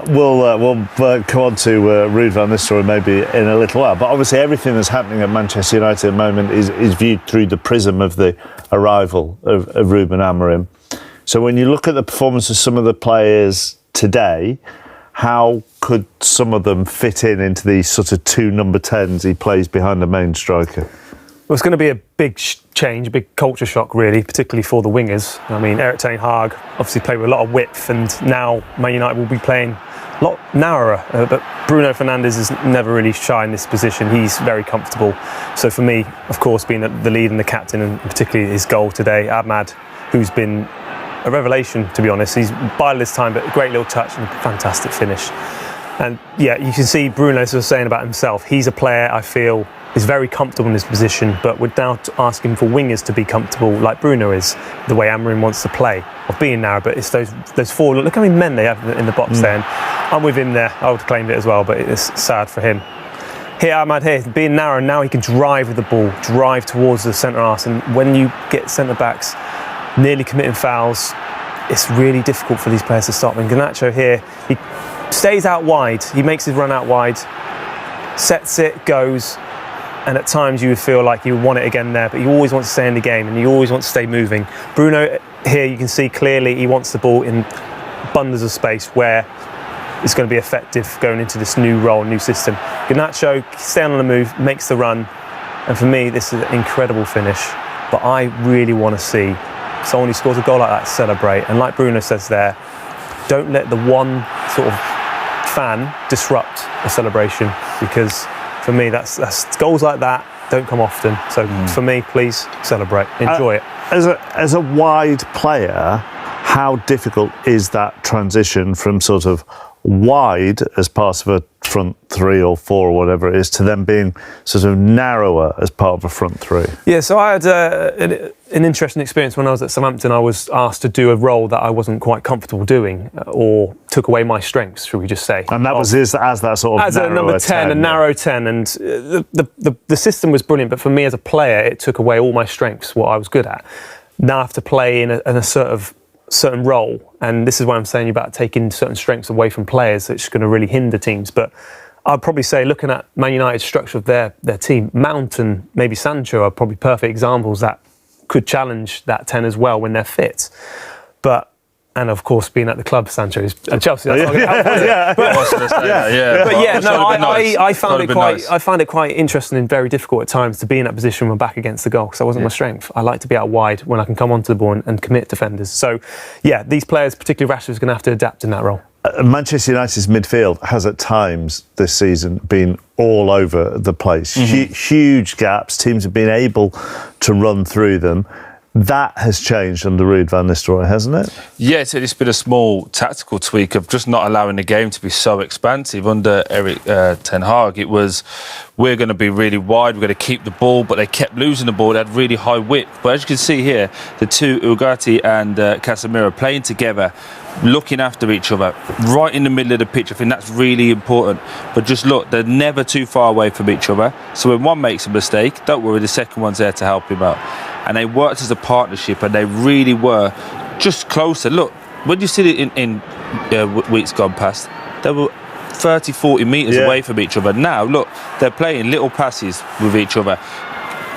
We'll come on to Ruud Van Nistelrooy maybe in a little while. But obviously, everything that's happening at Manchester United at the moment is viewed through the prism of the arrival of Ruben Amorim. So when you look at the performance of some of the players today, how could some of them fit into these sort of two number 10s he plays behind the main striker? Well, it's going to be a big change, a big culture shock, really, particularly for the wingers. I mean, Erik ten Hag obviously played with a lot of width, and now Man United will be playing a lot narrower. But Bruno Fernandes has never really shined in this position. He's very comfortable. So for me, of course, being the lead and the captain, and particularly his goal today, Motd, who's been a revelation, to be honest. He's bided his time, but a great little touch and a fantastic finish. And yeah, you can see Bruno was saying about himself. He's a player I feel is very comfortable in his position, but we're now asking for wingers to be comfortable like Bruno is, the way Amorim wants to play, of being narrow. But it's those four. Look how many men they have in the box there. And I'm with him there. I would have claimed it as well, but it's sad for him. Here, Motd here, being narrow, now he can drive with the ball, drive towards the centre arse. And when you get centre backs nearly committing fouls, it's really difficult for these players to stop. And Garnacho here, he stays out wide, he makes his run out wide, sets it, goes, and at times you would feel like you would want it again there, but he always wants to stay in the game and he always wants to stay moving. Bruno here, you can see clearly he wants the ball in bundles of space where it's going to be effective going into this new role, new system. Garnacho, staying on the move, makes the run, and for me this is an incredible finish. But I really want to see someone who scores a goal like that celebrate, and like Bruno says there, don't let the one sort of fan disrupt a celebration, because for me that's goals like that don't come often. So for me, please celebrate, enjoy it. As a wide player, how difficult is that transition from sort of wide as part of a front three or four or whatever it is to then being sort of narrower as part of a front three? Yeah, so I had an interesting experience when I was at Southampton. I was asked to do a role that I wasn't quite comfortable doing, or took away my strengths, should we just say. And that was as that sort of as a number 10, a narrow 10, and the system was brilliant, but for me as a player, it took away all my strengths, what I was good at. Now I have to play in a sort of certain role, and this is why I'm saying about taking certain strengths away from players, it's going to really hinder teams. But I'd probably say, looking at Man United's structure of their team, Mount and maybe Sancho are probably perfect examples that could challenge that 10 as well when they're fit. And of course, being at the club, Sancho is at Chelsea. That's not going to help. I found it quite interesting and very difficult at times to be in that position when back against the goal, because that wasn't my strength. I like to be out wide when I can come onto the ball and commit defenders. So, yeah, these players, particularly Rashford, is going to have to adapt in that role. Manchester United's midfield has at times this season been all over the place. Huge gaps. Teams have been able to run through them. That has changed under Ruud Van Nistelrooy, hasn't it? Yeah, it's been a small tactical tweak of just not allowing the game to be so expansive. Under Erik ten Hag, it was, we're going to be really wide, we're going to keep the ball, but they kept losing the ball. They had really high width. But as you can see here, the two, Ugarte and Casemiro, playing together, looking after each other, right in the middle of the pitch. I think that's really important. But just look, they're never too far away from each other. So when one makes a mistake, don't worry, the second one's there to help him out. And they worked as a partnership, and they really were just closer. Look, when you see it in weeks gone past, they were 30, 40 metres away from each other. Now, look, they're playing little passes with each other,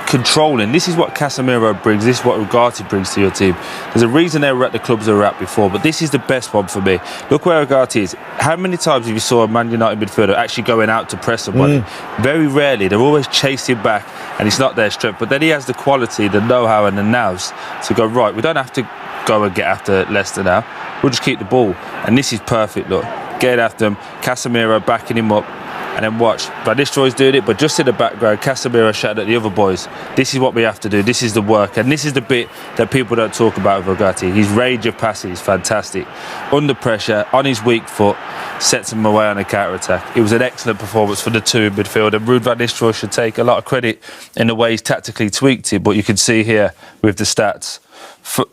controlling. This is what Casemiro brings, this is what Ugarte brings to your team. There's a reason they were at the clubs they were at before, but this is the best one for me. Look where Ugarte is. How many times have you saw a Man United midfielder actually going out to press somebody? Very rarely. They're always chasing back, and it's not their strength. But then he has the quality, the know-how and the nous to go, right, we don't have to go and get after Leicester now. We'll just keep the ball. And this is perfect, look. Get after him. Casemiro backing him up. And then watch, Van Nistelrooy's doing it, but just in the background, Casemiro shouting at the other boys. This is what we have to do. This is the work, and this is the bit that people don't talk about with Ugarte. His range of passes is fantastic. Under pressure, on his weak foot, sets him away on a counter-attack. It was an excellent performance for the two in midfield, and Ruud Van Nistelrooy should take a lot of credit in the way he's tactically tweaked it. But you can see here with the stats,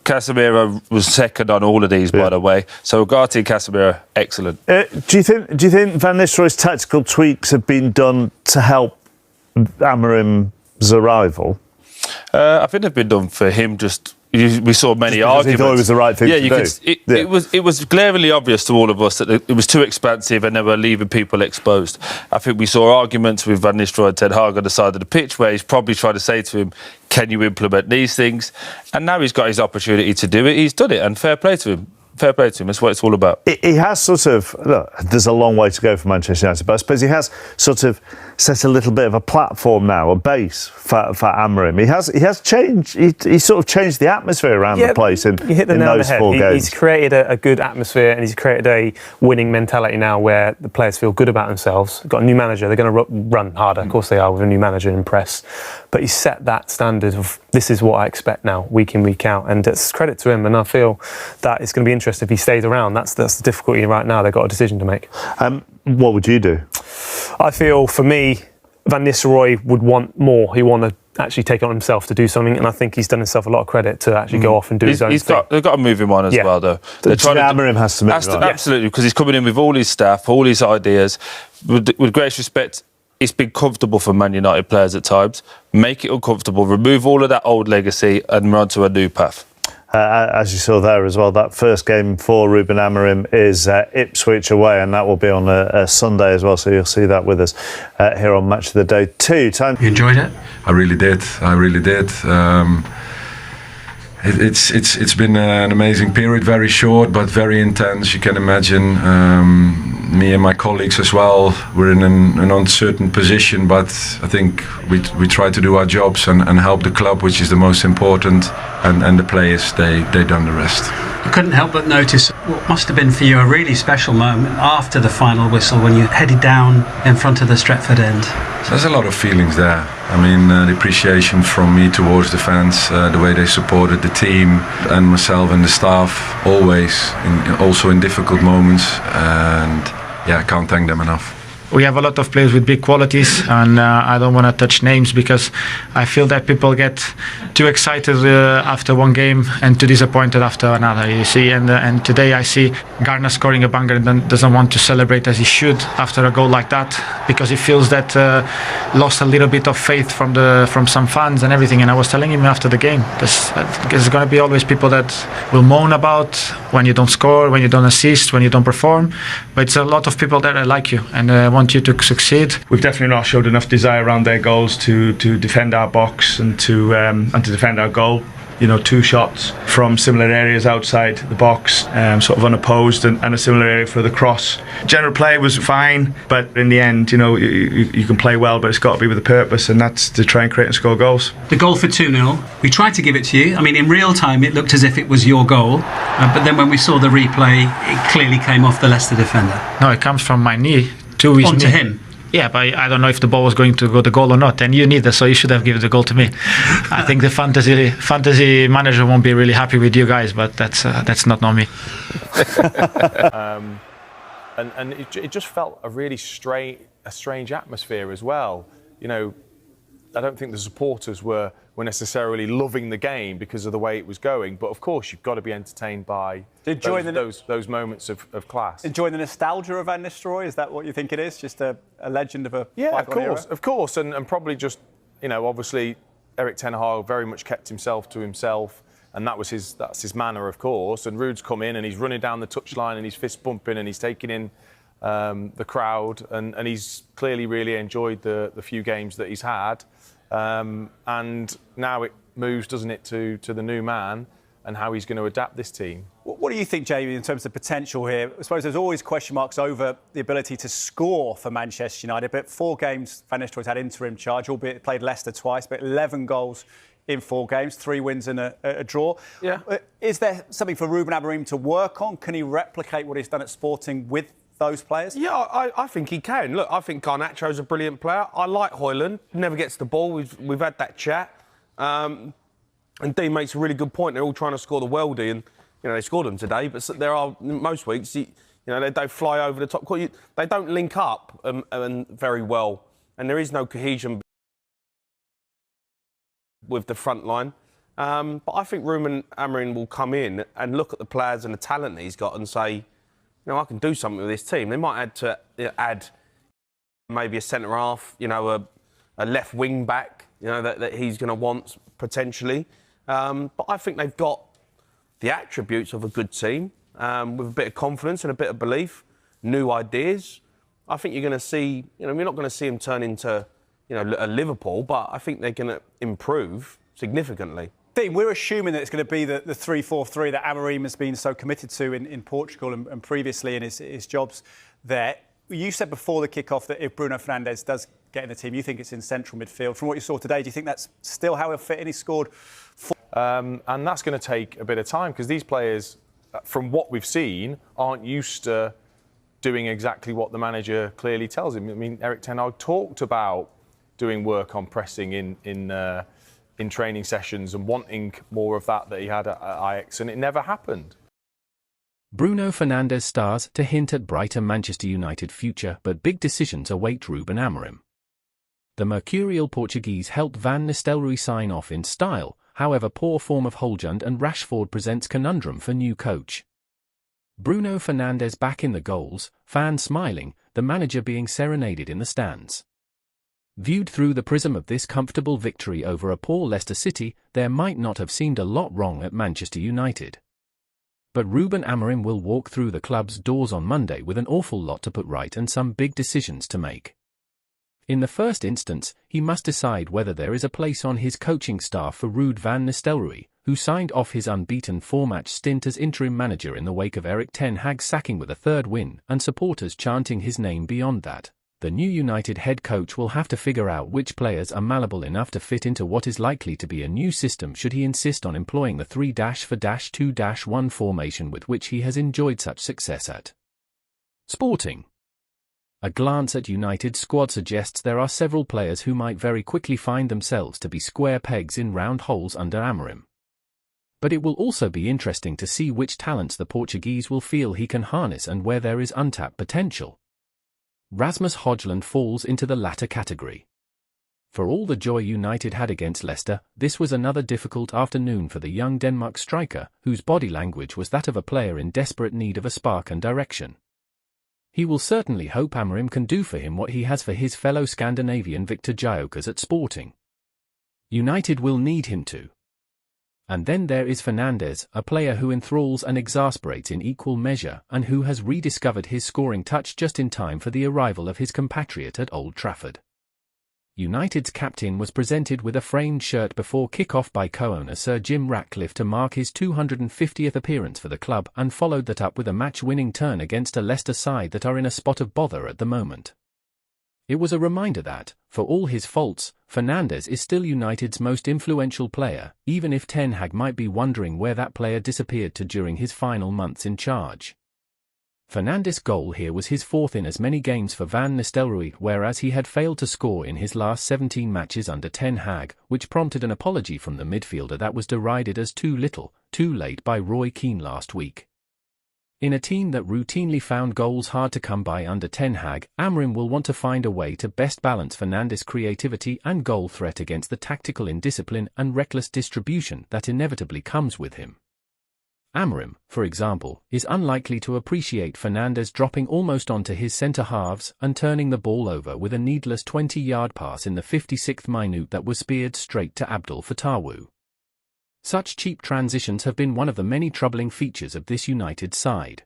Casemiro was second on all of these, by the way. So Ugarte and Casemiro, excellent. Do you think Van Nistelrooy's tactical tweaks have been done to help Amorim's arrival? I think they've been done for him just we saw many Because arguments. he thought it was the right thing to do. It was glaringly obvious to all of us that it was too expensive and they were leaving people exposed. I think we saw arguments with Van Nistelrooy and Ten Hag on the side of the pitch where he's probably trying to say to him, can you implement these things? And now he's got his opportunity to do it. He's done it, and fair play to him. Fair play to him. That's what it's all about. He has sort of, look, there's a long way to go for Manchester United, but I suppose he has sort of set a little bit of a platform now, a base for Amorim. He has changed. He sort of changed the atmosphere around the place in those 4 games. He's created a good atmosphere, and he's created a winning mentality now where the players feel good about themselves. Got a new manager. They're going to run harder. Of course they are, with a new manager and press. But he's set that standard of this is what I expect now, week in, week out. And it's credit to him. And I feel that it's going to be interesting if he stays around. That's the difficulty right now. They've got a decision to make. What would you do? I feel, for me, Van Nistelrooy would want more. He want to actually take it on himself to do something, and I think he's done himself a lot of credit to actually go off and do his own thing. They've got to move him on as well, though. Amorim has to move on. Absolutely, because he's coming in with all his staff, all his ideas. With great respect, it's been comfortable for Man United players at times. Make it uncomfortable, remove all of that old legacy and run to a new path. As you saw there as well, that first game for Ruben Amorim is Ipswich away, and that will be on a Sunday as well, so you'll see that with us here on Match of the Day 2. You enjoyed it? I really did. It's been an amazing period, very short but very intense. You can imagine. Me and my colleagues as well, we're in an uncertain position, but I think we try to do our jobs and help the club, which is the most important, and the players, they done the rest. I couldn't help but notice what must have been for you a really special moment after the final whistle when you headed down in front of the Stretford end. There's a lot of feelings there. I mean, the appreciation from me towards the fans, the way they supported the team and myself and the staff, always, also in difficult moments, and I can't thank them enough. We have a lot of players with big qualities, and I don't want to touch names because I feel that people get too excited after one game and too disappointed after another. You see, and today I see Garner scoring a banger and then doesn't want to celebrate as he should after a goal like that because he feels that lost a little bit of faith from some fans and everything. And I was telling him after the game, there's going to be always people that will moan about when you don't score, when you don't assist, when you don't perform. But it's a lot of people that like you and want you to succeed. We've definitely not showed enough desire around their goals to defend our box and to defend our goal. You know, 2 shots from similar areas outside the box, sort of unopposed, and a similar area for the cross. General play was fine, but in the end, you know, you can play well, but it's got to be with a purpose, and that's to try and create and score goals. The goal for 2-0, we tried to give it to you. I mean, in real time, it looked as if it was your goal, but then when we saw the replay, it clearly came off the Leicester defender. No, it comes from my knee to his knee. Onto him. Yeah, but I don't know if the ball was going to go the goal or not, and you neither, so you should have given the goal to me. I think the fantasy manager won't be really happy with you guys, but that's not me. And it just felt a really strange atmosphere as well. You know, I don't think the supporters were necessarily loving the game because of the way it was going. But of course, you've got to be entertained by those moments of class. Enjoying the nostalgia of Van Nistelrooy? Is that what you think it is? Just a legend of a of course, and probably just, you know, obviously Erik Ten Hag very much kept himself to himself, and that's his manner, of course. And Ruud's come in and he's running down the touchline and he's fist bumping and he's taking in the crowd, and he's clearly really enjoyed the few games that he's had. And now it moves, doesn't it, to the new man and how he's going to adapt this team. What do you think, Jamie, in terms of potential here? I suppose there's always question marks over the ability to score for Manchester United, but 4 games Van Nistelrooy's had interim charge, albeit played Leicester twice, but 11 goals in 4 games, 3 wins and a draw. Yeah. Is there something for Ruben Amorim to work on? Can he replicate what he's done at Sporting with those players? Yeah, I think he can. Look, I think Garnacho's a brilliant player. I like Højlund. Never gets the ball. We've had that chat. And Dean makes a really good point. They're all trying to score the worldie, and you know they scored them today. But there are most weeks, you know, they fly over the top. They don't link up very well, and there is no cohesion with the front line. But I think Ruben Amorim will come in and look at the players and the talent that he's got and say, you know, I can do something with this team. They might add maybe a centre half, you know, a left wing back, you know, that he's going to want potentially. But I think they've got the attributes of a good team, with a bit of confidence and a bit of belief, new ideas. I think you're going to see, you're not going to see them turn into, a Liverpool, but I think they're going to improve significantly. Dean, we're assuming that it's going to be the 3-4-3 that Amorim has been so committed to in Portugal and previously in his jobs there. You said before the kick-off that if Bruno Fernandes does get in the team, you think it's in central midfield. From what you saw today, do you think that's still how he'll fit in? He scored 4. And that's going to take a bit of time because these players, from what we've seen, aren't used to doing exactly what the manager clearly tells him. I mean, Erik ten Hag talked about doing work on pressing in training sessions and wanting more of that he had at Ajax, and it never happened. Bruno Fernandes stars to hint at brighter Manchester United future, but big decisions await Ruben Amorim. The mercurial Portuguese helped Van Nistelrooy sign off in style, however poor form of Højlund and Rashford presents conundrum for new coach. Bruno Fernandes back in the goals, fans smiling, the manager being serenaded in the stands. Viewed through the prism of this comfortable victory over a poor Leicester City, there might not have seemed a lot wrong at Manchester United. But Ruben Amorim will walk through the club's doors on Monday with an awful lot to put right and some big decisions to make. In the first instance, he must decide whether there is a place on his coaching staff for Ruud Van Nistelrooy, who signed off his unbeaten 4-match stint as interim manager in the wake of Erik ten Hag's sacking with a 3rd win, and supporters chanting his name beyond that. The new United head coach will have to figure out which players are malleable enough to fit into what is likely to be a new system should he insist on employing the 3-4-2-1 formation with which he has enjoyed such success at Sporting. A glance at United's squad suggests there are several players who might very quickly find themselves to be square pegs in round holes under Amorim. But it will also be interesting to see which talents the Portuguese will feel he can harness and where there is untapped potential. Rasmus Højlund falls into the latter category. For all the joy United had against Leicester, this was another difficult afternoon for the young Denmark striker, whose body language was that of a player in desperate need of a spark and direction. He will certainly hope Amorim can do for him what he has for his fellow Scandinavian Victor Gyökeres at Sporting. United will need him to. And then there is Fernandes, a player who enthralls and exasperates in equal measure and who has rediscovered his scoring touch just in time for the arrival of his compatriot at Old Trafford. United's captain was presented with a framed shirt before kick-off by co-owner Sir Jim Ratcliffe to mark his 250th appearance for the club, and followed that up with a match-winning turn against a Leicester side that are in a spot of bother at the moment. It was a reminder that, for all his faults, Fernandes is still United's most influential player, even if Ten Hag might be wondering where that player disappeared to during his final months in charge. Fernandes' goal here was his 4th in as many games for Van Nistelrooy, whereas he had failed to score in his last 17 matches under Ten Hag, which prompted an apology from the midfielder that was derided as too little, too late by Roy Keane last week. In a team that routinely found goals hard to come by under Ten Hag, Amorim will want to find a way to best balance Fernandes' creativity and goal threat against the tactical indiscipline and reckless distribution that inevitably comes with him. Amorim, for example, is unlikely to appreciate Fernandes dropping almost onto his centre-halves and turning the ball over with a needless 20-yard pass in the 56th minute that was speared straight to Abdul Fatawu. Such cheap transitions have been one of the many troubling features of this United side.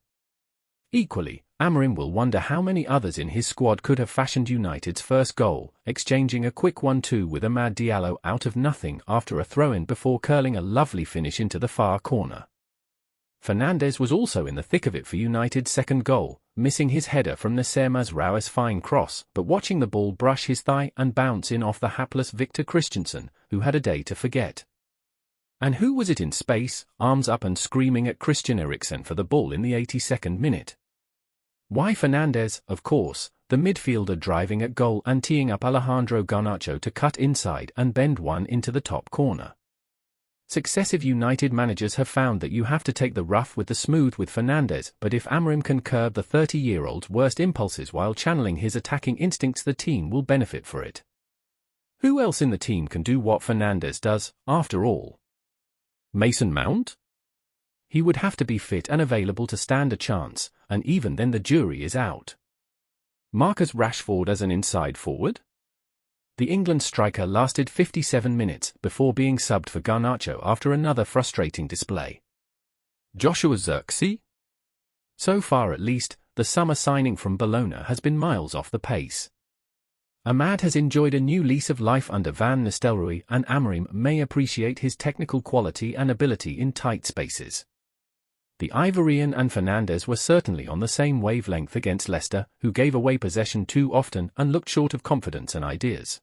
Equally, Amorim will wonder how many others in his squad could have fashioned United's first goal, exchanging a quick 1-2 with Amad Diallo out of nothing after a throw-in before curling a lovely finish into the far corner. Fernandes was also in the thick of it for United's second goal, missing his header from Nasser Mazraoui's fine cross, but watching the ball brush his thigh and bounce in off the hapless Victor Christensen, who had a day to forget. And who was it in space, arms up and screaming at Christian Eriksen for the ball in the 82nd minute? Why Fernandes, of course, the midfielder driving at goal and teeing up Alejandro Garnacho to cut inside and bend one into the top corner. Successive United managers have found that you have to take the rough with the smooth with Fernandes, but if Amorim can curb the 30-year-old's worst impulses while channeling his attacking instincts, the team will benefit for it. Who else in the team can do what Fernandes does, after all? Mason Mount? He would have to be fit and available to stand a chance, and even then the jury is out. Marcus Rashford as an inside forward? The England striker lasted 57 minutes before being subbed for Garnacho after another frustrating display. Joshua Zirkzee? So far at least, the summer signing from Bologna has been miles off the pace. Motd has enjoyed a new lease of life under Van Nistelrooy, and Amorim may appreciate his technical quality and ability in tight spaces. The Ivorian and Fernandes were certainly on the same wavelength against Leicester, who gave away possession too often and looked short of confidence and ideas.